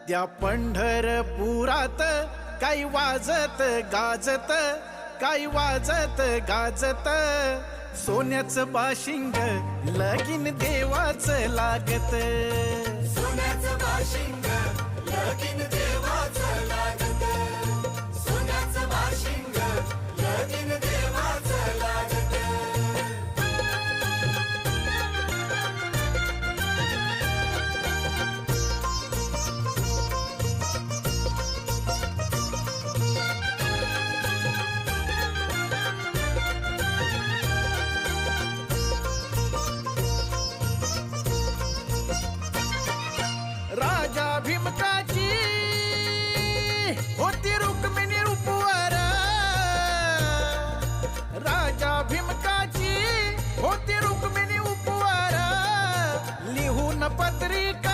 त्या पंढरपुरात काही वाजत गाजत, काही वाजत गाजत, सोन्याचं बाशिंग लगीन देवाचं लागत. सोन्याचं बाशिंग लगीन देवाचं लागत. सोन्याचं बाशिंग लगीन देवाचं लागत. राजा भीमकाची होती रुक्मिणी रूपवर, राजा भीमकाची होती रुक्मिणी उपवर, लिहून पत्रिका